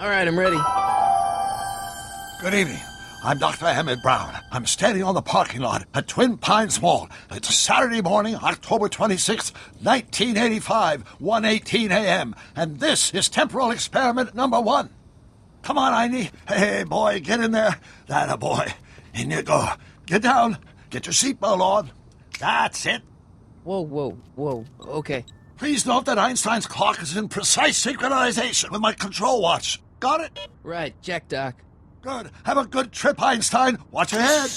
All right, I'm ready. Good evening. I'm Dr. Emmett Brown. I'm standing on the parking lot at Twin Pines Mall. It's Saturday morning, October 26, 1985, 1:18 a.m. And this is temporal experiment number 1. Come on, Einie. Hey, boy, get in there. That a boy. In you go. Get down. Get your seatbelt on. That's it. Whoa. Okay. Please note that Einstein's clock is in precise synchronization with my control watch. Got it? Right, check, Doc. Good. Have a good trip, Einstein. Watch your head.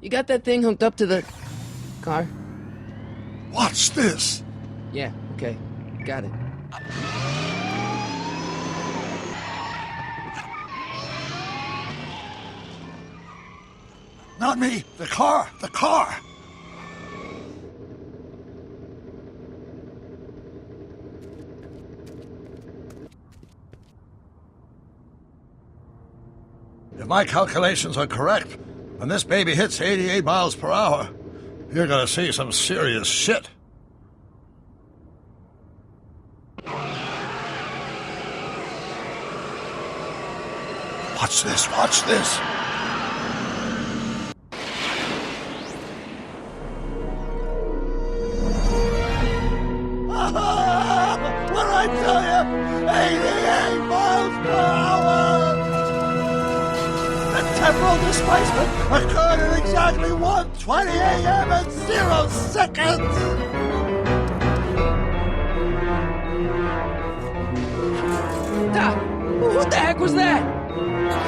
You got that thing hooked up to the car? Watch this. Yeah, okay. Got it. Not me. The car. The car. If my calculations are correct, when this baby hits 88 miles per hour, you're gonna see some serious shit. Watch this, watch this. What did I tell you? 88 miles per hour! The temporal displacement occurred at exactly 1:20 a.m. and 0 seconds! Doc, what the heck was that?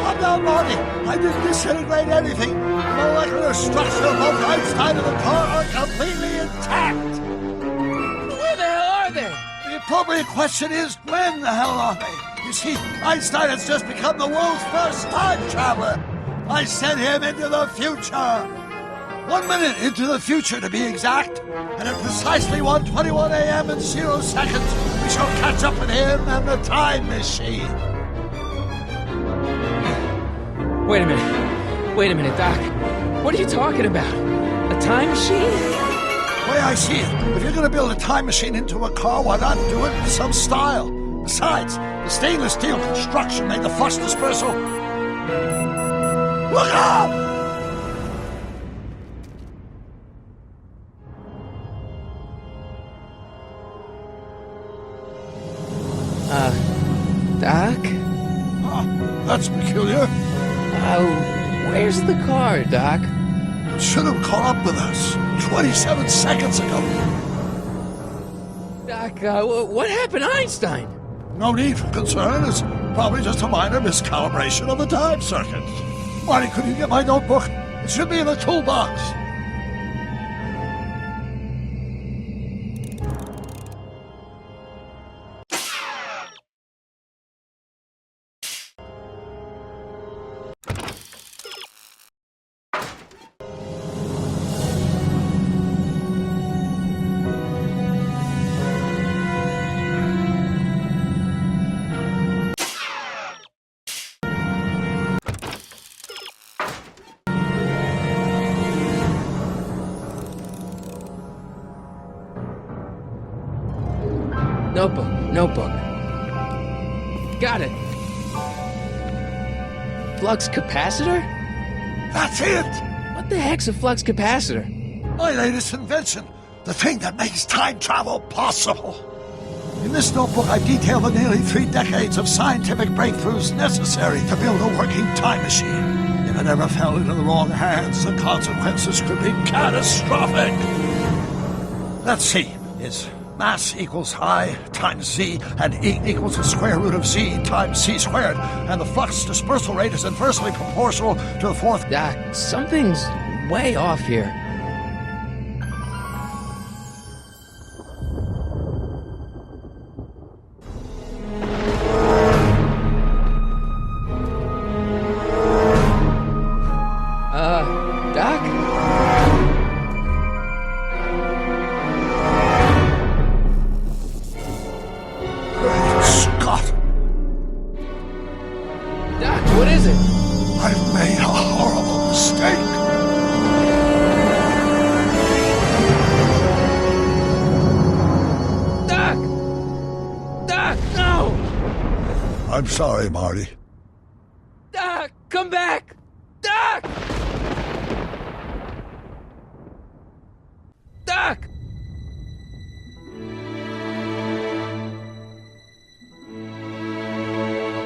Calm down, Marty. I didn't disintegrate anything. The molecular structure of both Einstein and the car are completely intact. Where the hell are they? The appropriate question is, when the hell are they? You see, Einstein has just become the world's first time traveler. I sent him into the future. 1 minute into the future, to be exact. And at precisely 1:21 a.m. and 0 seconds, we shall catch up with him and the time machine. Wait a minute, Doc. What are you talking about? A time machine? The way I see it, if you're going to build a time machine into a car, why not do it with some style? Besides, the stainless steel construction made the flux dispersal. Look out! Doc? That's peculiar. Where's the car, Doc? It should have caught up with us 27 seconds ago. Doc, what happened to Einstein? No need for concern. It's probably just a minor miscalibration of the time circuit. Marty, could you get my notebook? It should be in the toolbox. Notebook. Got it. Flux capacitor? That's it! What the heck's a flux capacitor? My latest invention. The thing that makes time travel possible. In this notebook, I detail the nearly 3 decades of scientific breakthroughs necessary to build a working time machine. If it ever fell into the wrong hands, the consequences could be catastrophic. Let's see. Is mass equals I times Z, and E equals the square root of Z times C squared, and the flux dispersal rate is inversely proportional to the fourth. Doc, something's way off here. Doc? Great Scott! Doc, what is it? I've made a horrible mistake. I'm sorry, Marty. Doc, come back! Doc! Doc!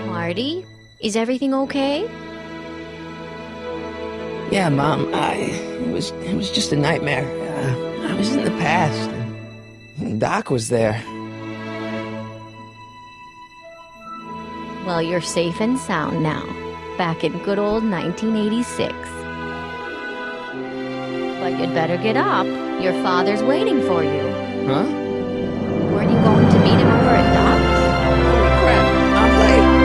Marty, is everything okay? Yeah, Mom, it was just a nightmare. I was in the past, and Doc was there. Well, you're safe and sound now, back in good old 1986. But you'd better get up. Your father's waiting for you. Huh? Weren't you going to meet him over at Doc's? Holy crap, I'm late!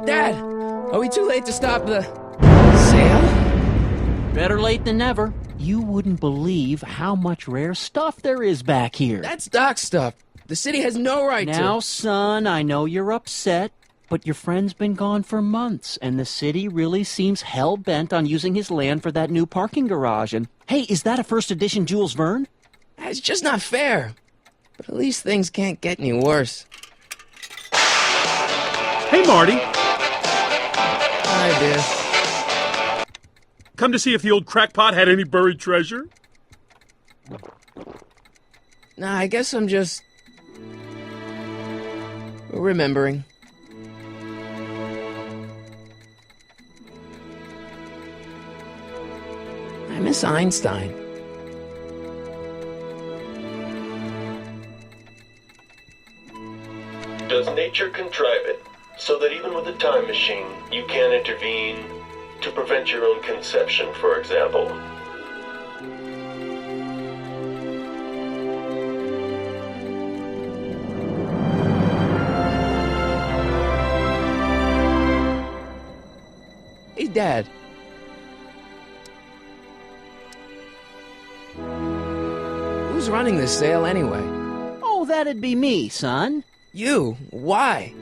Dad, are we too late to stop the sale? Better late than never. You wouldn't believe how much rare stuff there is back here. That's Doc's stuff. The city has no right to... Now, son, I know you're upset, but your friend's been gone for months, and the city really seems hell-bent on using his land for that new parking garage. And, hey, is that a first edition Jules Verne? It's just not fair. But at least things can't get any worse. Hey, Marty. Hi, Biff. Come to see if the old crackpot had any buried treasure? Nah, I guess I'm just... remembering. I miss Einstein. Does nature contrive it so that even with a time machine, you can intervene to prevent your own conception, for example? Hey, Dad. Who's running this sale anyway? Oh, that'd be me, son. You? Why?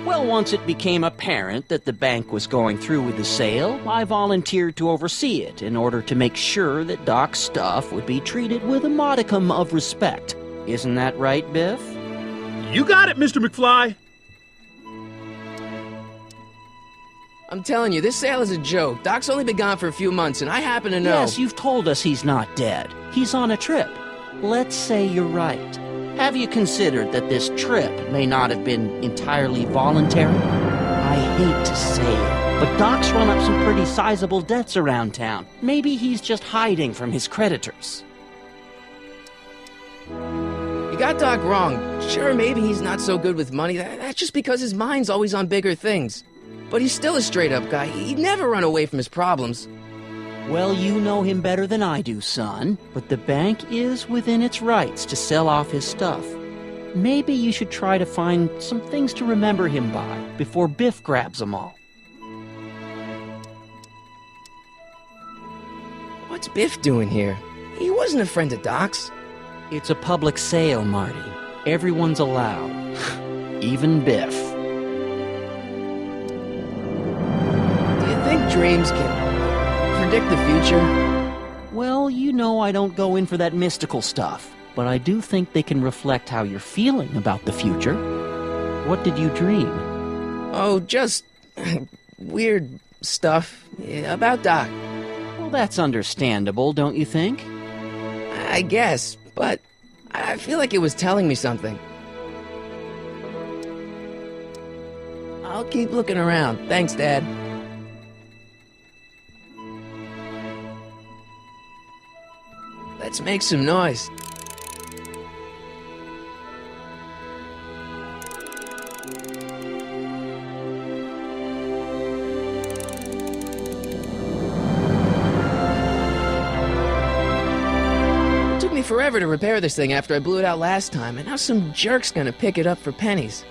Well, once it became apparent that the bank was going through with the sale, I volunteered to oversee it in order to make sure that Doc's stuff would be treated with a modicum of respect. Isn't that right, Biff? You got it, Mr. McFly. I'm telling you, this sale is a joke. Doc's only been gone for a few months, and I happen to know... Yes, you've told us he's not dead. He's on a trip. Let's say you're right. Have you considered that this trip may not have been entirely voluntary? I hate to say it, but Doc's run up some pretty sizable debts around town. Maybe he's just hiding from his creditors. You got Doc wrong. Sure, maybe he's not so good with money. That's just because his mind's always on bigger things. But he's still a straight-up guy. He'd never run away from his problems. Well, you know him better than I do, son. But the bank is within its rights to sell off his stuff. Maybe you should try to find some things to remember him by before Biff grabs them all. What's Biff doing here? He wasn't a friend of Doc's. It's a public sale, Marty. Everyone's allowed. Even Biff. Do you think dreams can predict the future? Well, you know I don't go in for that mystical stuff, but I do think they can reflect how you're feeling about the future. What did you dream? Oh, just weird stuff about Doc. Well, that's understandable, don't you think? I guess, but I feel like it was telling me something. I'll keep looking around. Thanks, Dad. Let's make some noise. It took me forever to repair this thing after I blew it out last time, and now some jerk's gonna pick it up for pennies.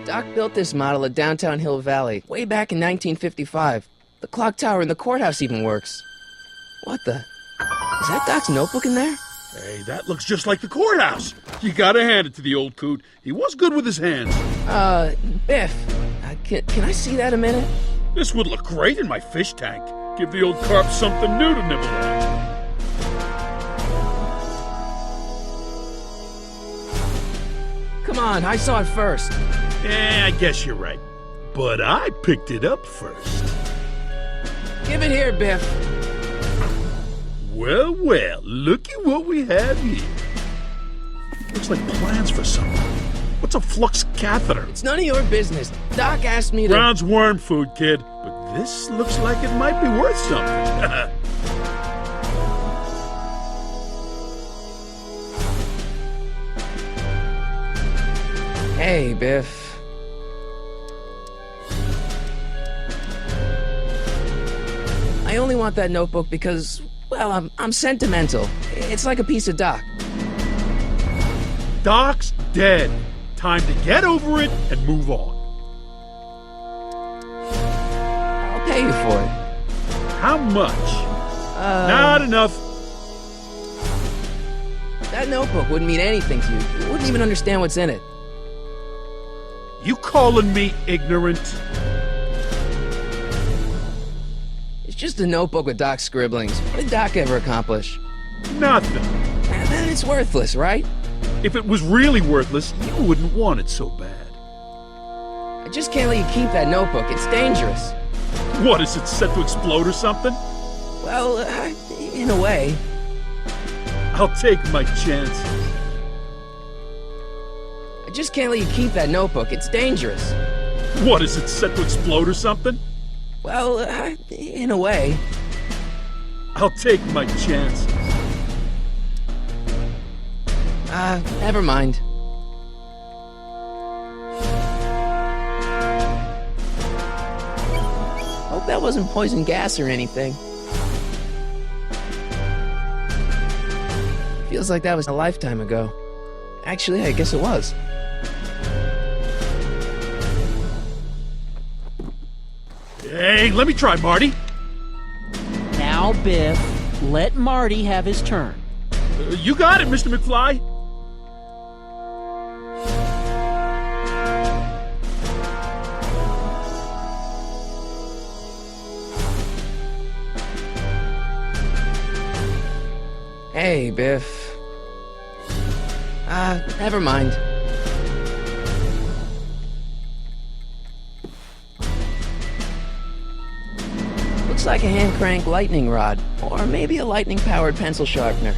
Doc built this model at downtown Hill Valley way back in 1955. The clock tower in the courthouse even works. What the? Is that Doc's notebook in there? Hey, that looks just like the courthouse. You gotta hand it to the old coot. He was good with his hands. Biff, can I see that a minute? This would look great in my fish tank. Give the old carp something new to nibble on. Come on, I saw it first. Yeah, I guess you're right. But I picked it up first. Give it here, Biff. Well, well, look at what we have here. Looks like plans for something. What's a flux catheter? It's none of your business. Doc asked me to... Brown's worm food, kid. But this looks like it might be worth something. Hey, Biff. I only want that notebook because, well, I'm sentimental. It's like a piece of Doc. Doc's dead. Time to get over it and move on. I'll pay you for it. How much? Not enough. That notebook wouldn't mean anything to you. You wouldn't even understand what's in it. You calling me ignorant? It's just a notebook with Doc's scribblings. What did Doc ever accomplish? Nothing. And then it's worthless, right? If it was really worthless, you wouldn't want it so bad. I just can't let you keep that notebook. It's dangerous. What, is it set to explode or something? Well, in a way. I'll take my chances. I just can't let you keep that notebook. It's dangerous. What, is it set to explode or something? Well, in a way. I'll take my chances. Never mind. Hope that wasn't poison gas or anything. Feels like that was a lifetime ago. Actually, I guess it was. Hey, let me try, Marty. Now, Biff, let Marty have his turn. You got it, Mr. McFly. Hey, Biff. Never mind. Looks like a hand-crank lightning rod, or maybe a lightning-powered pencil sharpener.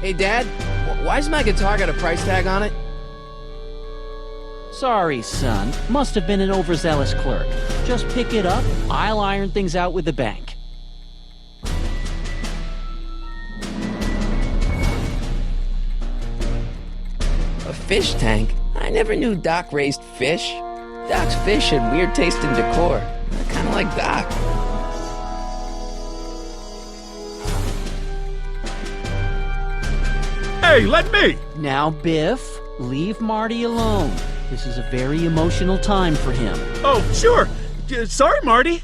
Hey, Dad, why's my guitar got a price tag on it? Sorry, son. Must have been an overzealous clerk. Just pick it up. I'll iron things out with the bank. A fish tank? I never knew Doc raised fish. Doc's fish had weird taste in decor. Kind of like Doc. Hey, let me! Now, Biff, leave Marty alone. This is a very emotional time for him. Oh, sure. Sorry, Marty.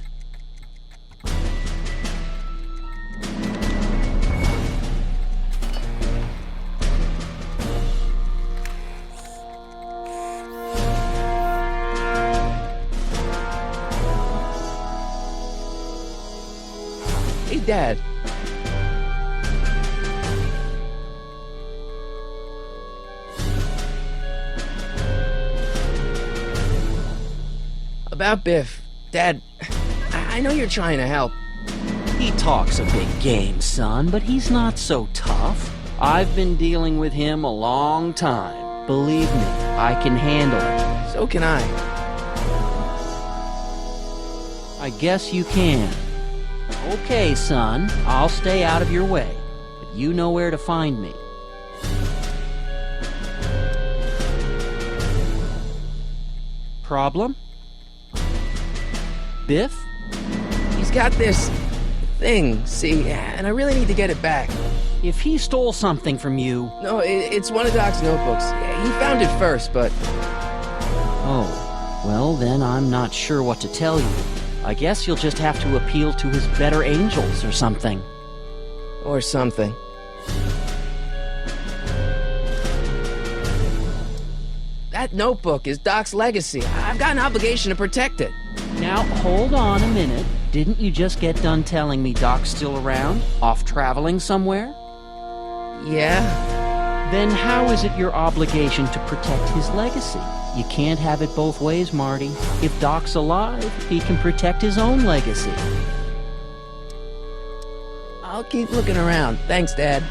Dad. About Biff. Dad, I know you're trying to help. He talks a big game, son, but he's not so tough. I've been dealing with him a long time. Believe me, I can handle it. So can I. I guess you can. Okay, son, I'll stay out of your way, but you know where to find me. Problem? Biff? He's got this thing, see, and I really need to get it back. If he stole something from you... No, it's one of Doc's notebooks. He found it first, but... Oh, well then I'm not sure what to tell you. I guess you'll just have to appeal to his better angels or something. Or something. That notebook is Doc's legacy. I've got an obligation to protect it. Now, hold on a minute. Didn't you just get done telling me Doc's still around? Off traveling somewhere? Yeah? Then how is it your obligation to protect his legacy? You can't have it both ways, Marty. If Doc's alive, he can protect his own legacy. I'll keep looking around. Thanks, Dad.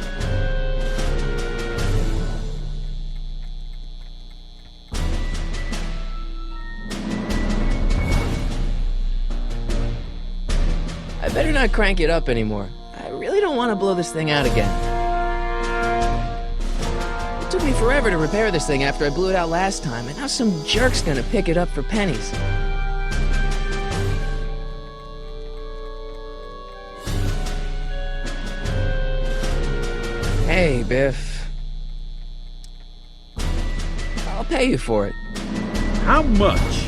I better not crank it up anymore. I really don't want to blow this thing out again. It took me forever to repair this thing after I blew it out last time, and now some jerk's gonna pick it up for pennies. Hey, Biff. I'll pay you for it. How much?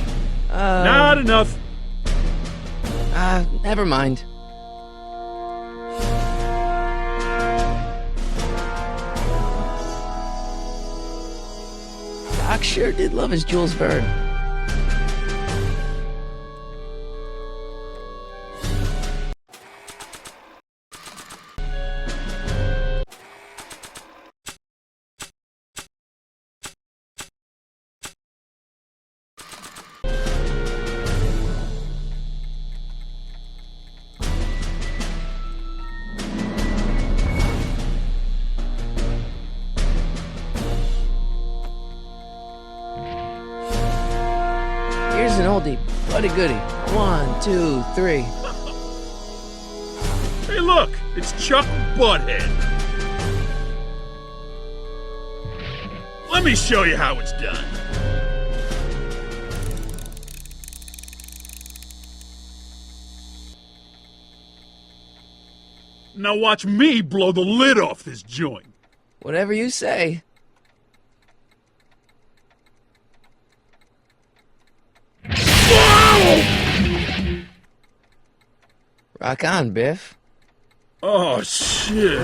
Not enough. Never mind. Doc sure did love his Jules Verne. Here's an oldie, but a goodie. 1, 2, 3. Hey, look! It's Chuck Butthead. Let me show you how it's done. Now watch me blow the lid off this joint. Whatever you say. Rock on, Biff. Oh, shit.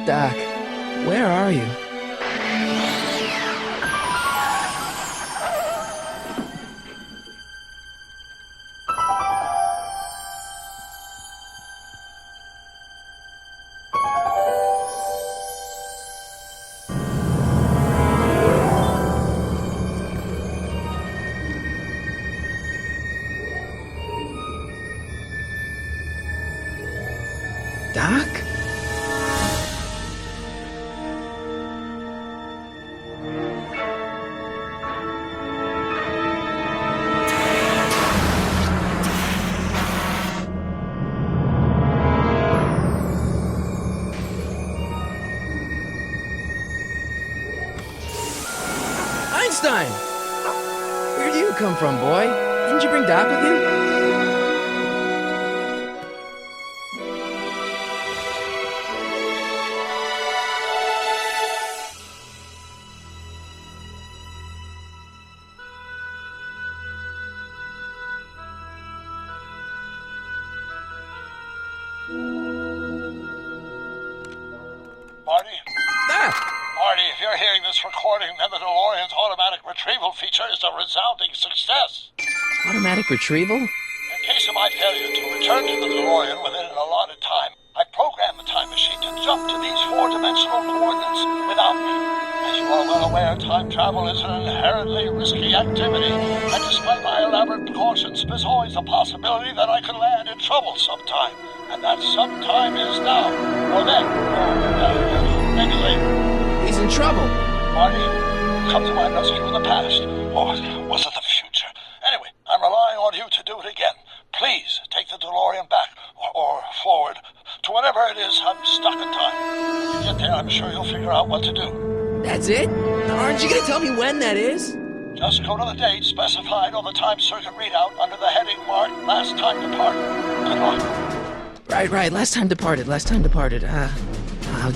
Doc, where are you? Doc? Einstein! Where do you come from, boy? Didn't you bring Doc with you? Marty? Doc! Marty, reporting that the DeLorean's automatic retrieval feature is a resounding success. Automatic retrieval? In case of my failure to return to the DeLorean within an allotted time, I programmed the time machine to jump to these four-dimensional coordinates without me. As you are well aware, time travel is an inherently risky activity, and despite my elaborate precautions, there's always a possibility that I could land in trouble sometime. And that sometime is now, or then, or maybe later. He's in trouble. Marty, come to my rescue in the past, or was it the future? Anyway, I'm relying on you to do it again. Please take the DeLorean back, or forward, to whenever it is I'm stuck in time. When you get there, I'm sure you'll figure out what to do. That's it? Aren't you gonna tell me when that is? Just go to the date specified on the time circuit readout under the heading marked Last Time Departed. Good luck. Right. Last time departed. Oh,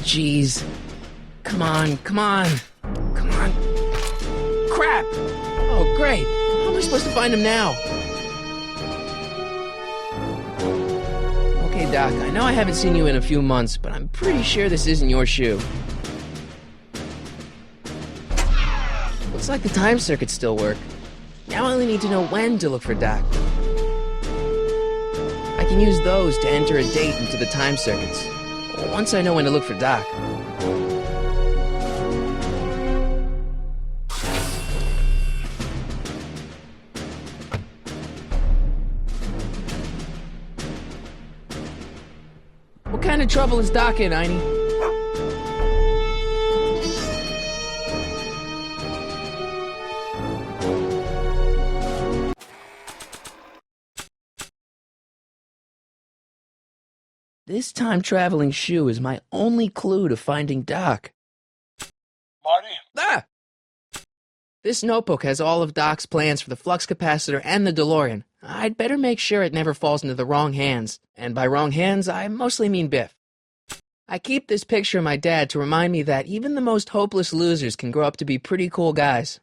jeez. Come on. Crap! Oh, great. How am I supposed to find him now? Okay, Doc, I know I haven't seen you in a few months, but I'm pretty sure this isn't your shoe. Looks like the time circuits still work. Now I only need to know when to look for Doc. I can use those to enter a date into the time circuits. Once I know when to look for Doc. What kind of trouble is Doc in, Einie? This time-traveling shoe is my only clue to finding Doc. Marty? Ah! This notebook has all of Doc's plans for the flux capacitor and the DeLorean. I'd better make sure it never falls into the wrong hands. And by wrong hands, I mostly mean Biff. I keep this picture of my dad to remind me that even the most hopeless losers can grow up to be pretty cool guys.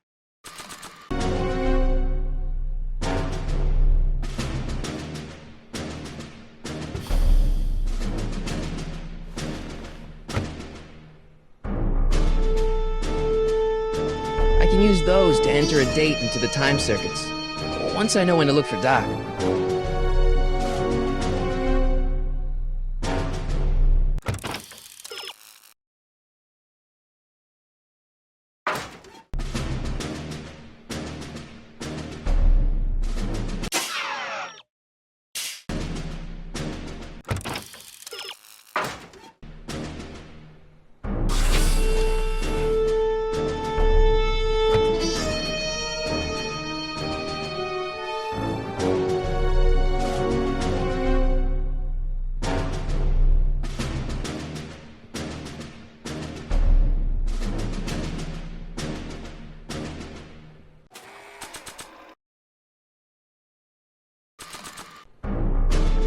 I can use those to enter a date into the time circuits. Once I know when to look for Doc.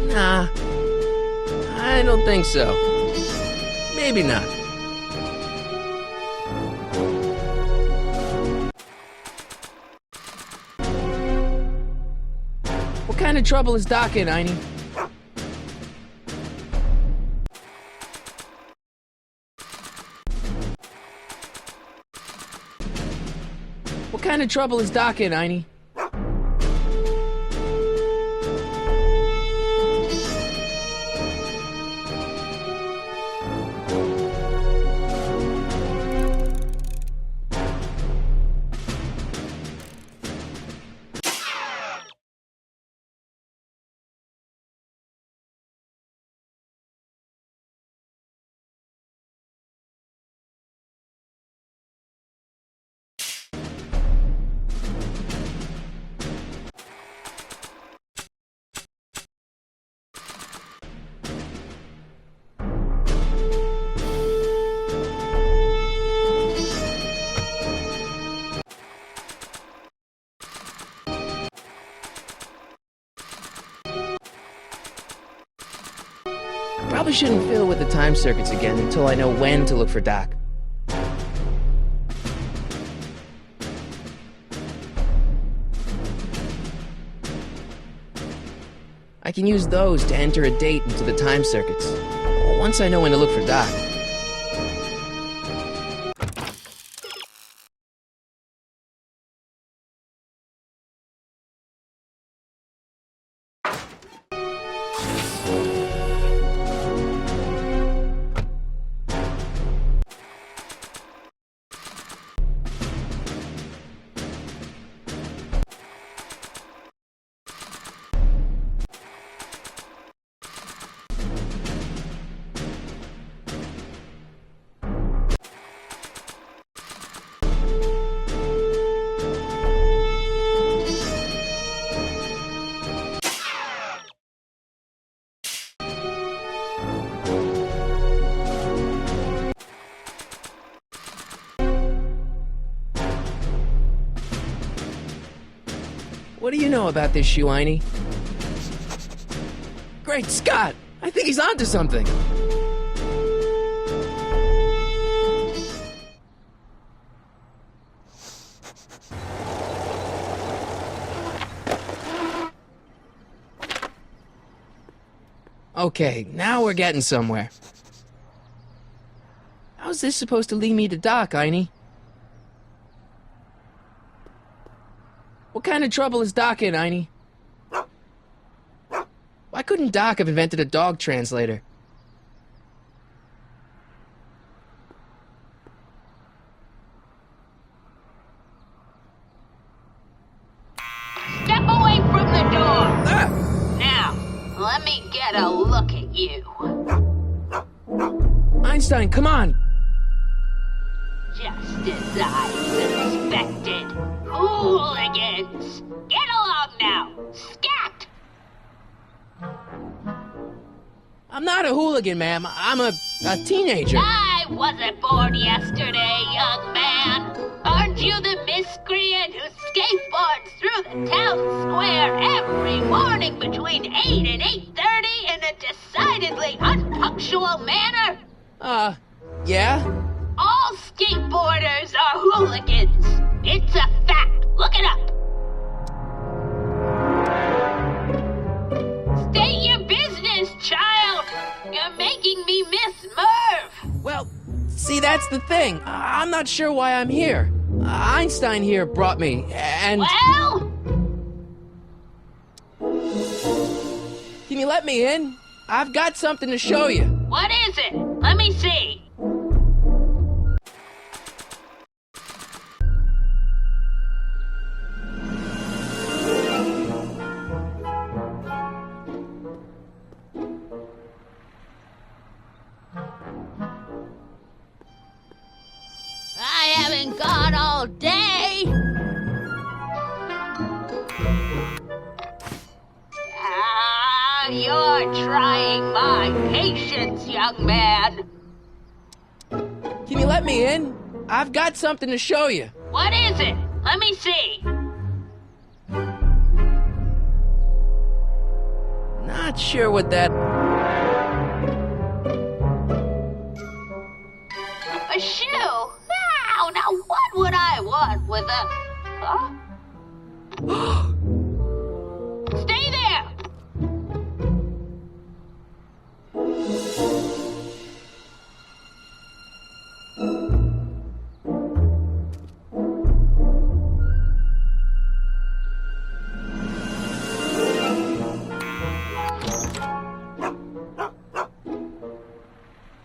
Nah, I don't think so. Maybe not. What kind of trouble is Doc in, Einie? What kind of trouble is Doc in, Einie? Probably shouldn't fiddle with the time circuits again until I know when to look for Doc. I can use those to enter a date into the time circuits. Once I know when to look for Doc. What do you know about this shoe, Einie? Great Scott! I think he's onto something! Okay, now we're getting somewhere. How's this supposed to lead me to Doc, Einie? What kind of trouble is Doc in, Einie? Why couldn't Doc have invented a dog translator? Step away from the door! Ah! Now, let me get a look at you. Einstein, come on! Just as I suspected. Hooligans! Get along now! Scat! I'm not a hooligan, ma'am. I'm a teenager. I wasn't born yesterday, young man. Aren't you the miscreant who skateboards through the town square every morning between 8 and 8:30 in a decidedly unpunctual manner? Yeah? All skateboarders are hooligans. It's a fact. Look it up. State your business, child. You're making me miss Merv. Well, see, that's the thing. I'm not sure why I'm here. Einstein here brought me, and... Well? Can you let me in? I've got something to show you. What is it? Let me see. I haven't gone all day. You're trying my patience, young man. Can you let me in? I've got something to show you. What is it? Let me see. Not sure what that... A shoe? Now what would I want with a... Huh? Stay there!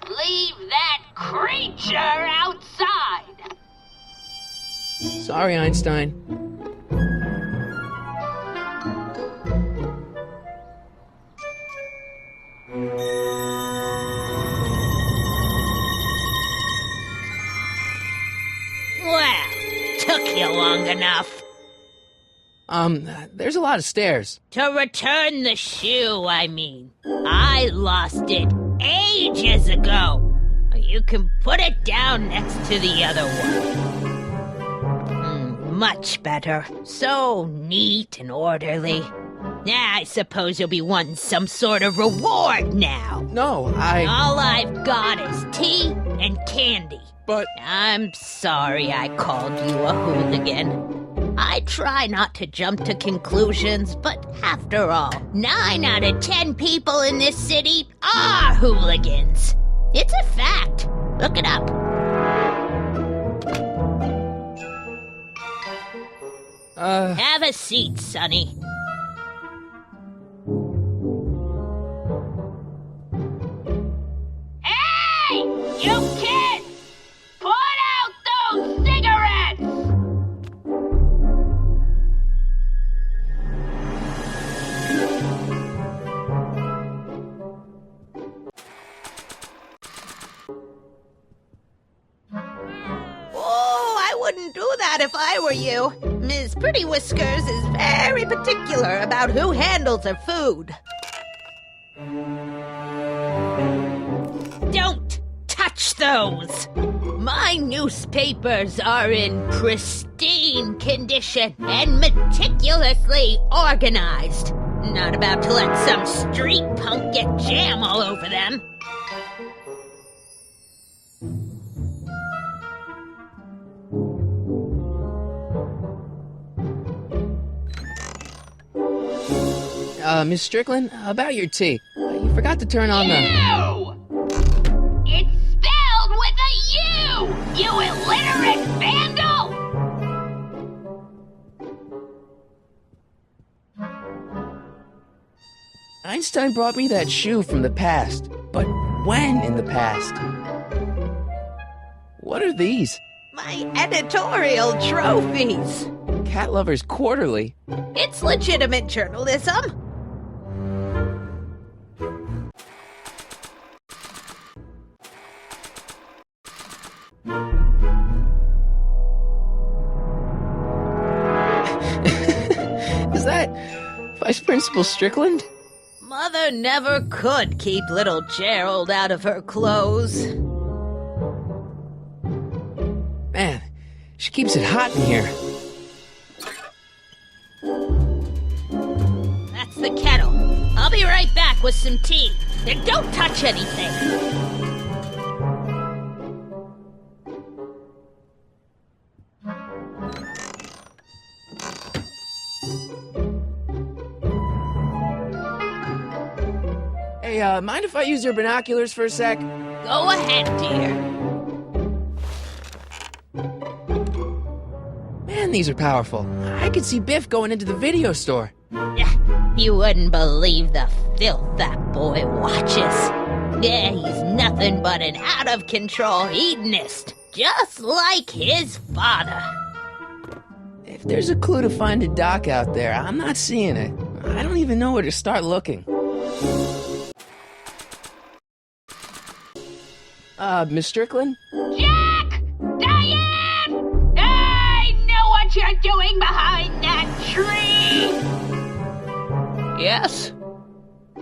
Leave that creature outside! Sorry, Einstein. Well, took you long enough. There's a lot of stairs. To return the shoe, I mean. I lost it ages ago. You can put it down next to the other one. Much better. So neat and orderly. I suppose you'll be wanting some sort of reward now. No, All I've got is tea and candy. But... I'm sorry I called you a hooligan. I try not to jump to conclusions, but after all, 9 out of 10 people in this city are hooligans. It's a fact. Look it up. Have a seat, Sonny. Hey! You kids! Put out those cigarettes! Oh, I wouldn't do that if I were you. Ms. Pretty Whiskers is very particular about who handles her food. Don't touch those! My newspapers are in pristine pristine condition and meticulously organized. Not about to let some street punk get jam all over them. Miss Strickland, about your tea. You forgot to turn on the... U! It's spelled with a U! You illiterate vandal! Einstein brought me that shoe from the past. But when in the past? What are these? My editorial trophies. Cat Lovers Quarterly. It's legitimate journalism. Is that Vice Principal Strickland? Mother never could keep little Gerald out of her clothes. Man, she keeps it hot in here. That's the kettle. I'll be right back with some tea. Then don't touch anything. Hey, mind if I use your binoculars for a sec? Go ahead, dear. Man, these are powerful. I could see Biff going into the video store. You wouldn't believe the filth that boy watches. Yeah, he's nothing but an out-of-control hedonist, just like his father. If there's a clue to finding Doc out there, I'm not seeing it. I don't even know where to start looking. Miss Strickland? Jack! Diane! I know what you're doing behind that tree! Yes? Do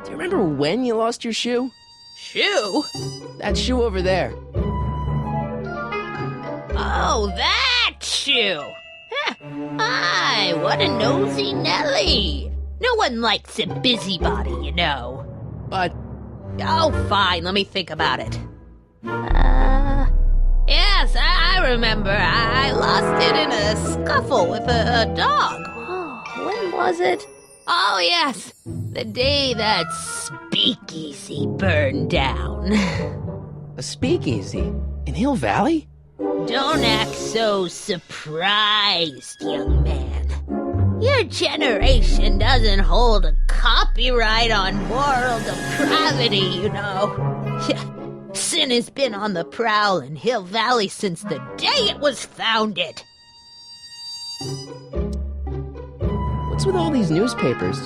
you remember when you lost your shoe? Shoe? That shoe over there. Oh, that shoe! Huh. Aye, what a nosy Nelly! No one likes a busybody, you know. But Oh, fine, let me think about it. Yes, I remember. I lost it in a scuffle with a dog. Oh, when was it? Oh, yes, the day that speakeasy burned down. a speakeasy in Hill Valley? Don't act so surprised, young man. Your generation doesn't hold a copyright on moral depravity, you know. Sin has been on the prowl in Hill Valley since the day it was founded. What's with all these newspapers?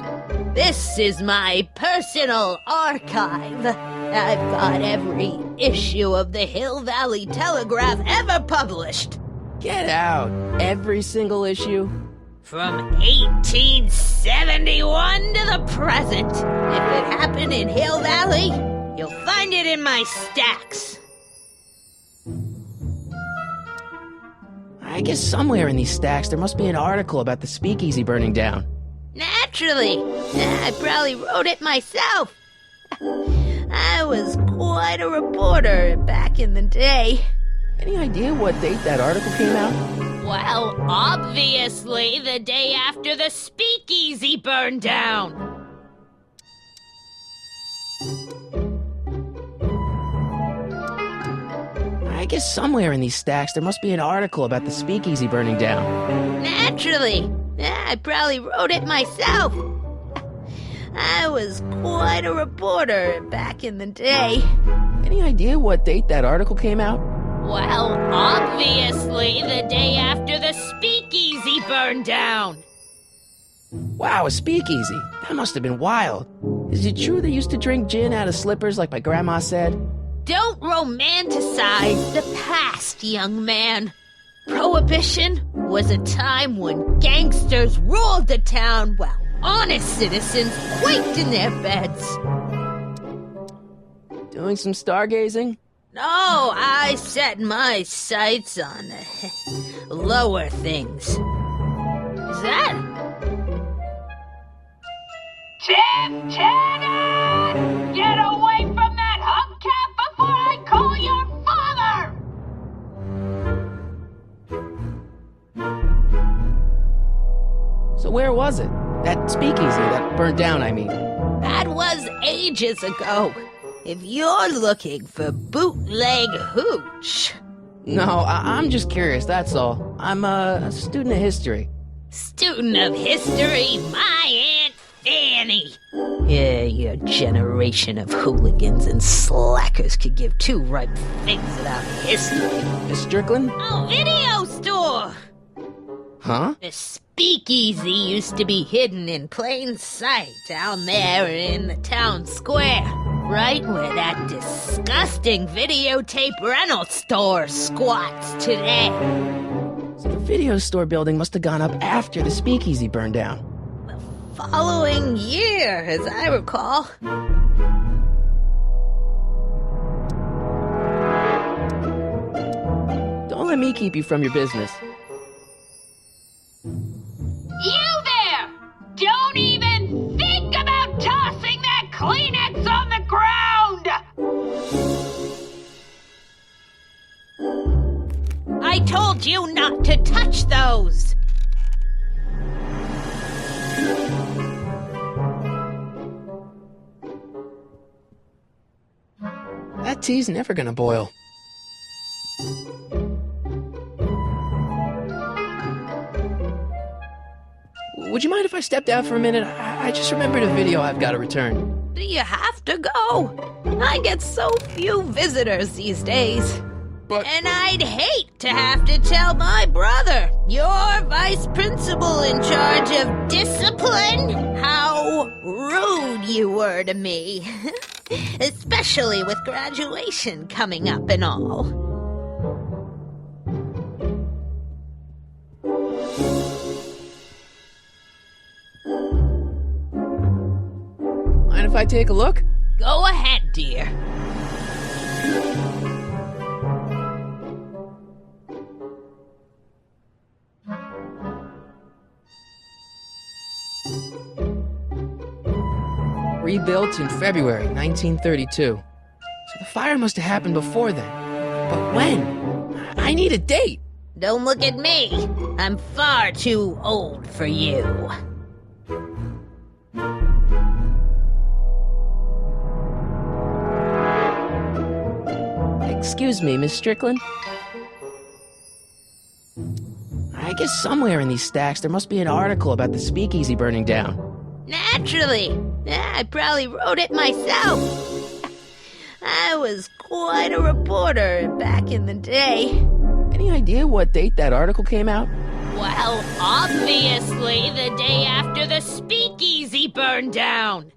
This is my personal archive. I've got every issue of the Hill Valley Telegraph ever published. Get out. Every single issue? From 1871 to the present. If it happened in Hill Valley, you'll find it in my stacks. I guess somewhere in these stacks there must be an article about the speakeasy burning down. Naturally. I probably wrote it myself. I was quite a reporter back in the day. Any idea what date that article came out? Well, obviously the day after the speakeasy burned down. I guess somewhere in these stacks there must be an article about the speakeasy burning down. Naturally. I probably wrote it myself. I was quite a reporter back in the day. Any idea what date that article came out? Well, obviously the day after the speakeasy burned down. Wow, a speakeasy. That must have been wild. Is it true they used to drink gin out of slippers like my grandma said? Don't romanticize the past, young man. Prohibition was a time when gangsters ruled the town while honest citizens quaked in their beds. Doing some stargazing? No, I set my sights on lower things. Is that? Tim Tannen! Get away from that hubcap before I call your father! So where was it? That speakeasy that burned down, I mean. That was ages ago. If you're looking for bootleg hooch. No, I'm just curious, that's all. I'm a student of history. Student of history, my Aunt Fanny. Yeah, your generation of hooligans and slackers could give two ripe things about history. Miss Strickland? Oh, video store! Huh? The speakeasy used to be hidden in plain sight down there in the town square. Right where that disgusting videotape rental store squats today. So the video store building must have gone up after the speakeasy burned down. The following year, as I recall. Don't let me keep you from your business. You there! Don't even think about tossing that Kleenex on the ground! I told you not to touch those! That tea's never gonna boil. Would you mind if I stepped out for a minute? I just remembered a video I've got to return. Do you have to go? I get so few visitors these days. But... And I'd hate to have to tell my brother, your vice principal in charge of discipline, how rude you were to me. Especially with graduation coming up and all. Mind if I take a look? Go ahead, dear. Rebuilt in February 1932. So the fire must have happened before then. But when? I need a date. Don't look at me. I'm far too old for you. Excuse me, Miss Strickland? I guess somewhere in these stacks there must be an article about the speakeasy burning down. Naturally. I probably wrote it myself. I was quite a reporter back in the day. Any idea what date that article came out? Well, obviously the day after the speakeasy burned down.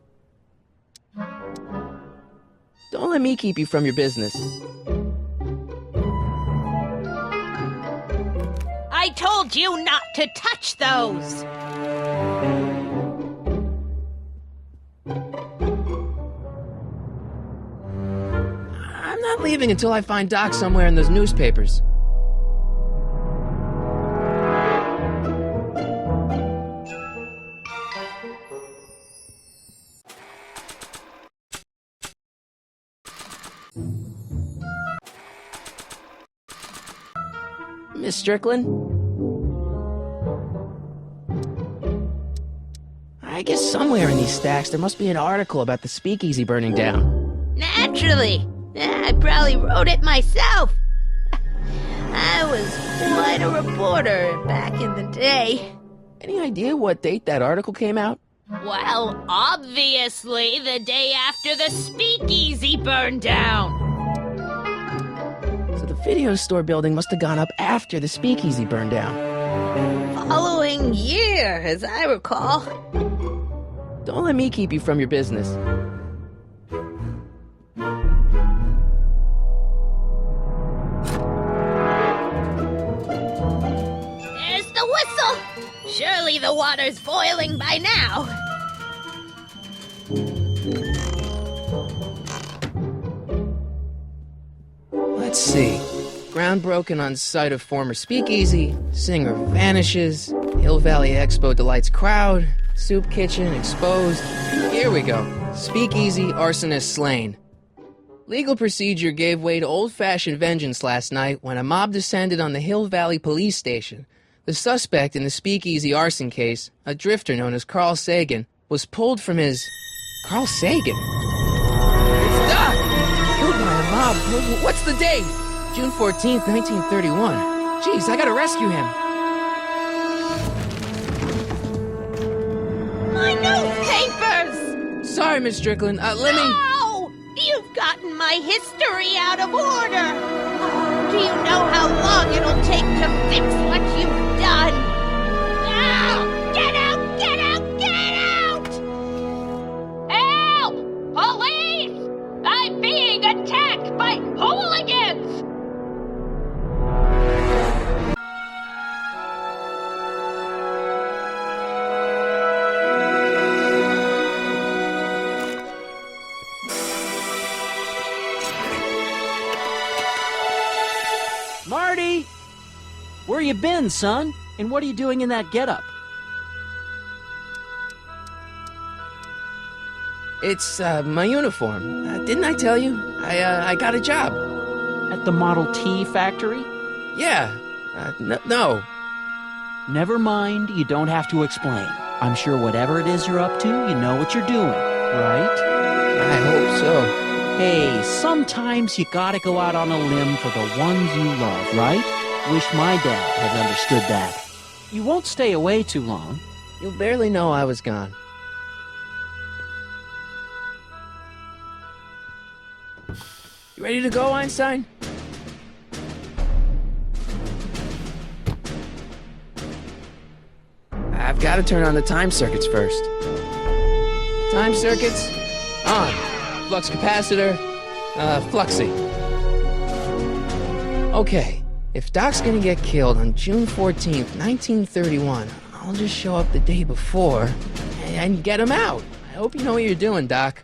Don't let me keep you from your business. I told you not to touch those. I'm not leaving until I find Doc somewhere in those newspapers. Miss Strickland? I guess somewhere in these stacks there must be an article about the speakeasy burning down. Naturally. I probably wrote it myself. I was quite a reporter back in the day. Any idea what date that article came out? Well, obviously the day after the speakeasy burned down. So the video store building must have gone up after the speakeasy burned down. Following year, as I recall. Don't let me keep you from your business. There's the whistle! Surely the water's boiling by now. see. Ground broken on site of former speakeasy. Singer vanishes. Hill Valley Expo delights crowd. Soup kitchen exposed. Here we go. Speakeasy arsonist slain. Legal procedure gave way to old-fashioned vengeance last night when a mob descended on the Hill Valley Police Station. The suspect in the speakeasy arson case, a drifter known as Carl Sagan, was pulled from his... Carl Sagan? It's Doc! Killed by a mob. What's the date? June 14th, 1931. Jeez, I gotta rescue him. My newspapers! Sorry, Miss Strickland. Let me... No! You've gotten my history out of order! Oh, do you know how long it'll take to fix what you've done? Now! Get out! Get out! Get out! Help! Police! I'm being attacked by hooligans! Marty! Where you been, son? And what are you doing in that getup? It's, my uniform. Didn't I tell you? I got a job. At the Model T factory? Yeah. No. Never mind, you don't have to explain. I'm sure whatever it is you're up to, you know what you're doing, right? I hope so. Hey, sometimes you gotta go out on a limb for the ones you love, right? Wish my dad had understood that. You won't stay away too long. You'll barely know I was gone. You ready to go, Einstein? I've got to turn on the time circuits first. Time circuits on. Flux capacitor, fluxy. Okay, if Doc's gonna get killed on June 14th, 1931, I'll just show up the day before and get him out. I hope you know what you're doing, Doc.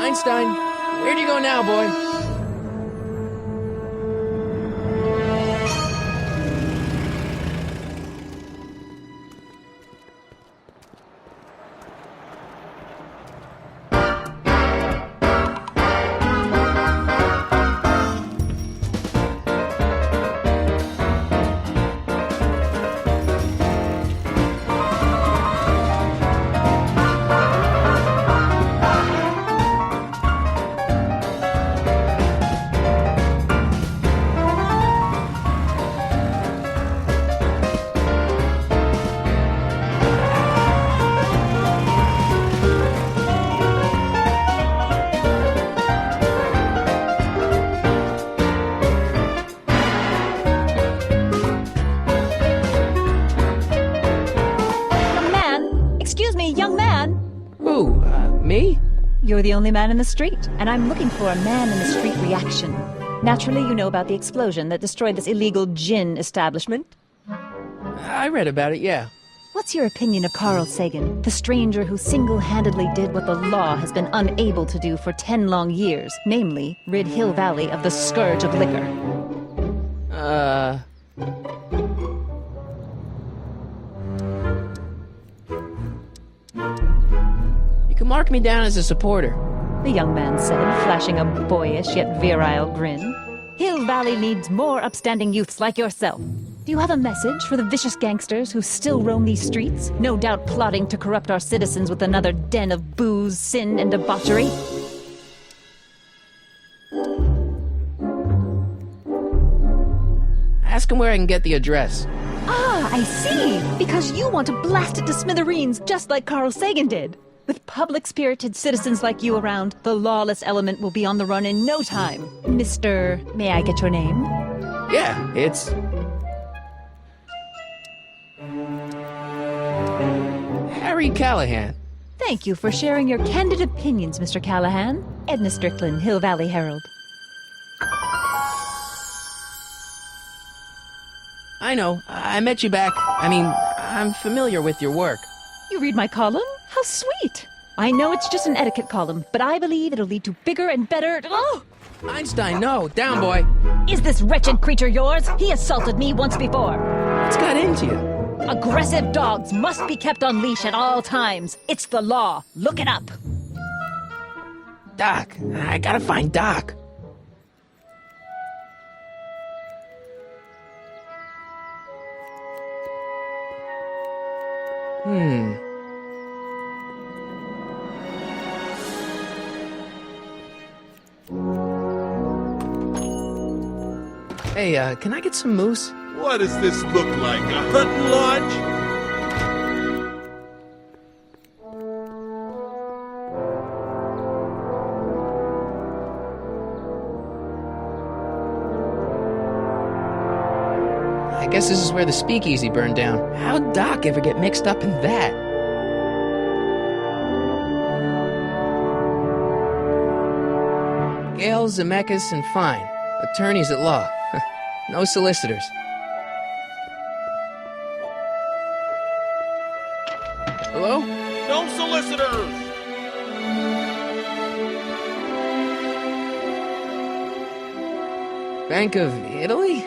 Einstein, where do you go now, boy? You're the only man in the street, and I'm looking for a man-in-the-street reaction. Naturally, you know about the explosion that destroyed this illegal gin establishment. I read about it, yeah. What's your opinion of Carl Sagan, the stranger who single-handedly did what the law has been unable to do for 10 long years, namely, rid Hill Valley of the scourge of liquor? You can mark me down as a supporter. The young man said, flashing a boyish yet virile grin. Hill Valley needs more upstanding youths like yourself. Do you have a message for the vicious gangsters who still roam these streets, no doubt plotting to corrupt our citizens with another den of booze, sin, and debauchery? Ask him where I can get the address. Ah, I see! Because you want to blast it to smithereens just like Carl Sagan did. With public-spirited citizens like you around, the lawless element will be on the run in no time. Mr. May I get your name? Yeah, it's... Harry Callahan. Thank you for sharing your candid opinions, Mr. Callahan. Edna Strickland, Hill Valley Herald. I know. I met you back. I'm familiar with your work. You read my column? How sweet! I know it's just an etiquette column, but I believe it'll lead to bigger and better... Oh! Einstein, no. Down, boy. Is this wretched creature yours? He assaulted me once before. What's got into you? Aggressive dogs must be kept on leash at all times. It's the law. Look it up. Doc. I gotta find Doc. Hey, can I get some moose? What does this look like? A hunting lodge? I guess this is where the speakeasy burned down. How'd Doc ever get mixed up in that? Gale, Zemeckis, and Fine. Attorneys at law. No solicitors. Hello? No solicitors! Bank of Italy?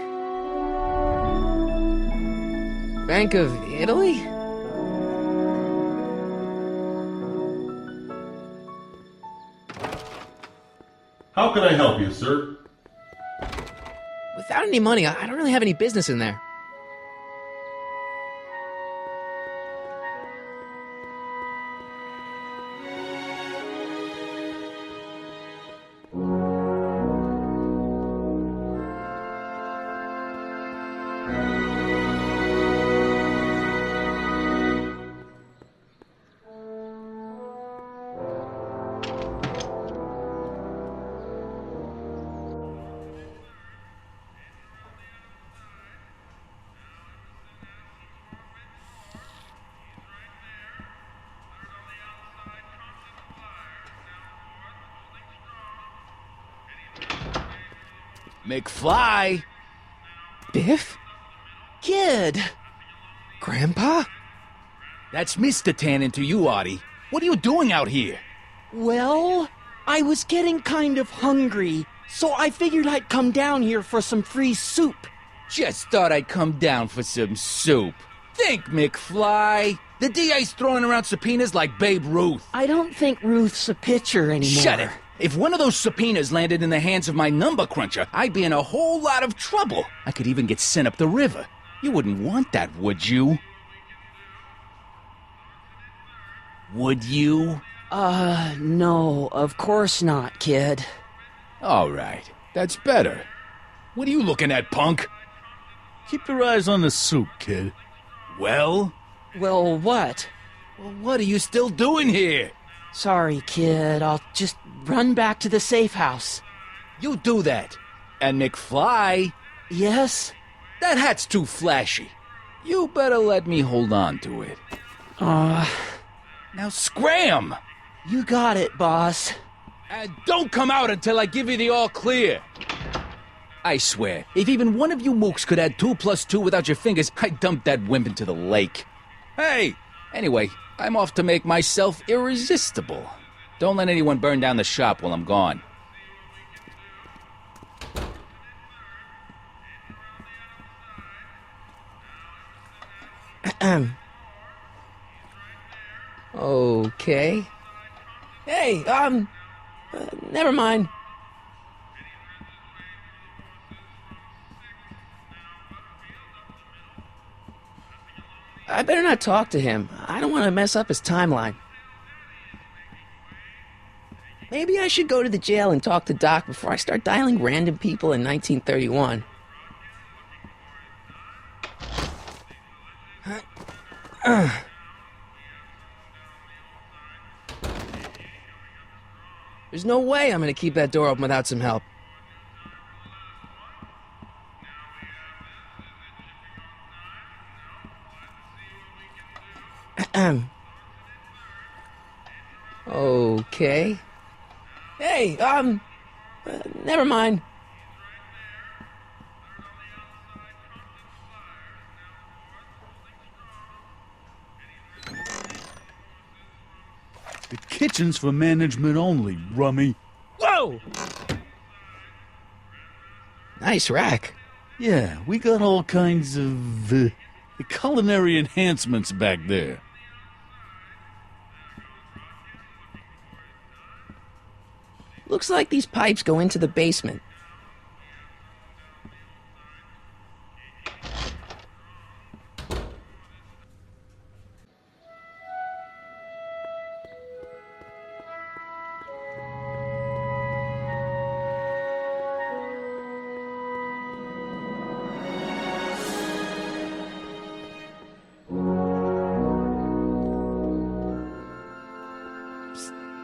Bank of Italy? How can I help you, sir? Without any money, I don't really have any business in there. McFly! Biff? Kid! Grandpa? That's Mr. Tannen to you, Artie. What are you doing out here? Well, I was getting kind of hungry, so I figured I'd come down here for some free soup. Just thought I'd come down for some soup. Think, McFly. The DA's throwing around subpoenas like Babe Ruth. I don't think Ruth's a pitcher anymore. Shut it! If one of those subpoenas landed in the hands of my number cruncher, I'd be in a whole lot of trouble. I could even get sent up the river. You wouldn't want that, would you? Would you? No, of course not, kid. All right, that's better. What are you looking at, punk? Keep your eyes on the soup, kid. Well? Well, what? Well, what are you still doing here? Sorry, kid. I'll just run back to the safe house. You do that. And McFly? Yes? That hat's too flashy. You better let me hold on to it. Now scram! You got it, boss. And don't come out until I give you the all clear. I swear, if even one of you mooks could add 2 + 2 without your fingers, I'd dump that wimp into the lake. Hey! Anyway, I'm off to make myself irresistible. Don't let anyone burn down the shop while I'm gone. Okay. Hey, never mind. I better not talk to him. I don't want to mess up his timeline. Maybe I should go to the jail and talk to Doc before I start dialing random people in 1931. There's no way I'm gonna keep that door open without some help. Okay. Hey, never mind. The kitchen's for management only, rummy. Whoa! Nice rack. Yeah, we got all kinds of culinary enhancements back there. Looks like these pipes go into the basement.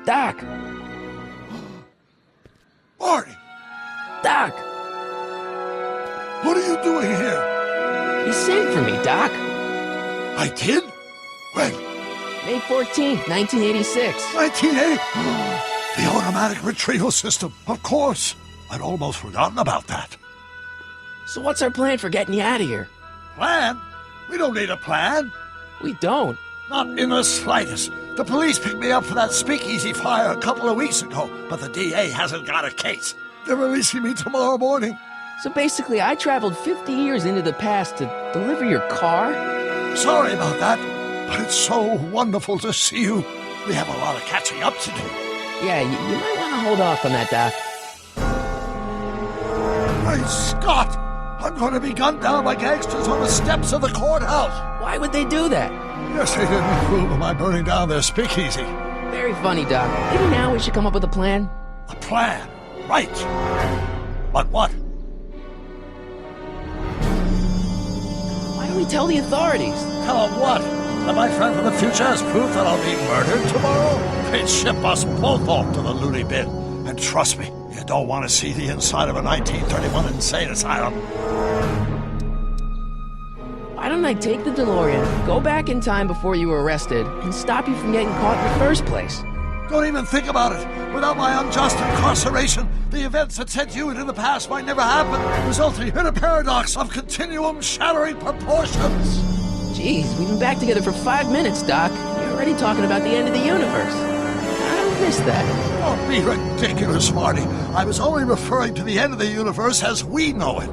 Doc! Marty! Doc! What are you doing here? You sent for me, Doc. I did? When? May 14th, 1986. 1980? The automatic retrieval system, of course. I'd almost forgotten about that. So what's our plan for getting you out of here? Plan? We don't need a plan. We don't. Not in the slightest. The police picked me up for that speakeasy fire a couple of weeks ago, but the DA hasn't got a case. They're releasing me tomorrow morning. So basically, I traveled 50 years into the past to deliver your car? Sorry about that, but it's so wonderful to see you. We have a lot of catching up to do. Yeah, you might want to hold off on that, Doc. Great Scott! I'm going to be gunned down by gangsters on the steps of the courthouse. Why would they do that? Yes, they didn't approve of my burning down their speakeasy. Very funny, Doc. Maybe now we should come up with a plan. A plan? Right. But what? Why don't we tell the authorities? Tell them what? That my friend from the future has proof that I'll be murdered tomorrow? They'd ship us both off to the loony bin. And trust me, you don't want to see the inside of a 1931 insane asylum. Why don't I take the DeLorean, go back in time before you were arrested, and stop you from getting caught in the first place? Don't even think about it. Without my unjust incarceration, the events that sent you into the past might never happen, resulting in a paradox of continuum shattering proportions. Jeez, we've been back together for 5 minutes, Doc. You're already talking about the end of the universe. I missed that. Don't be ridiculous, Marty. I was only referring to the end of the universe as we know it.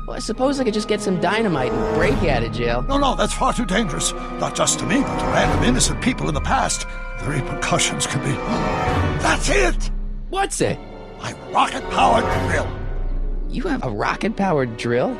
Well, I suppose I could just get some dynamite and break you out of jail. No, that's far too dangerous. Not just to me, but to random innocent people in the past. The repercussions could be... That's it! What's it? My rocket-powered drill. You have a rocket-powered drill?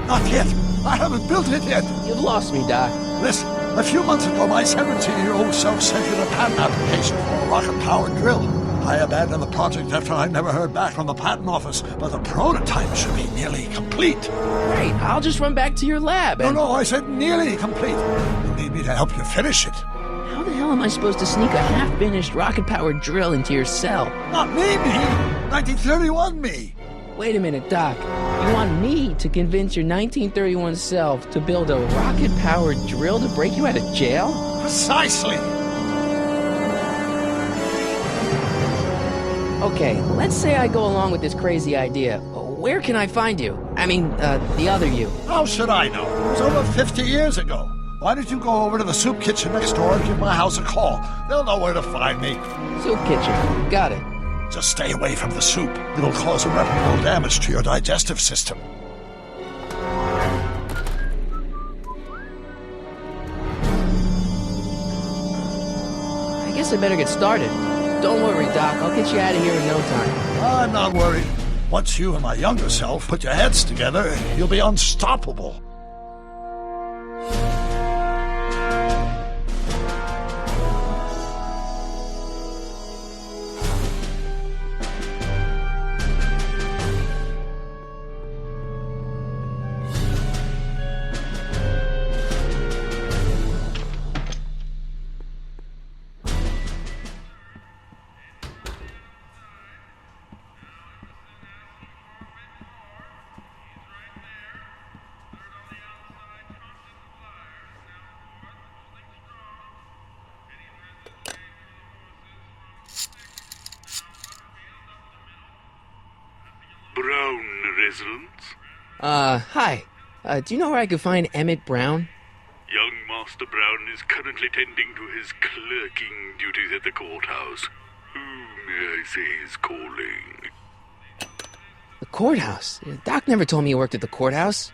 Not yet. I haven't built it yet. You've lost me, Doc. Listen, a few months ago, my 17-year-old self sent in a patent application for a rocket-powered drill. I abandoned the project after I never heard back from the patent office, but the prototype should be nearly complete. Great, I'll just run back to your lab and... No, I said nearly complete. You need me to help you finish it. How the hell am I supposed to sneak a half-finished rocket-powered drill into your cell? Not me! 1931 me! Wait a minute, Doc. You want me to convince your 1931 self to build a rocket-powered drill to break you out of jail? Precisely! Okay, let's say I go along with this crazy idea. Where can I find you? I mean, the other you. How should I know? It was over 50 years ago. Why don't you go over to the soup kitchen next door and give my house a call? They'll know where to find me. Soup kitchen. Got it. Just stay away from the soup. It'll cause irreparable damage to your digestive system. I guess I better get started. Don't worry, Doc. I'll get you out of here in no time. I'm not worried. Once you and my younger self put your heads together, you'll be unstoppable. Brown residence? Hi. Do you know where I could find Emmett Brown? Young Master Brown is currently tending to his clerking duties at the courthouse. Who may I say is calling? The courthouse? Doc never told me he worked at the courthouse.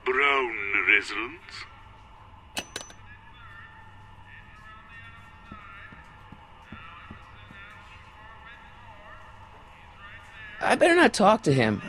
Brown residence? I better not talk to him.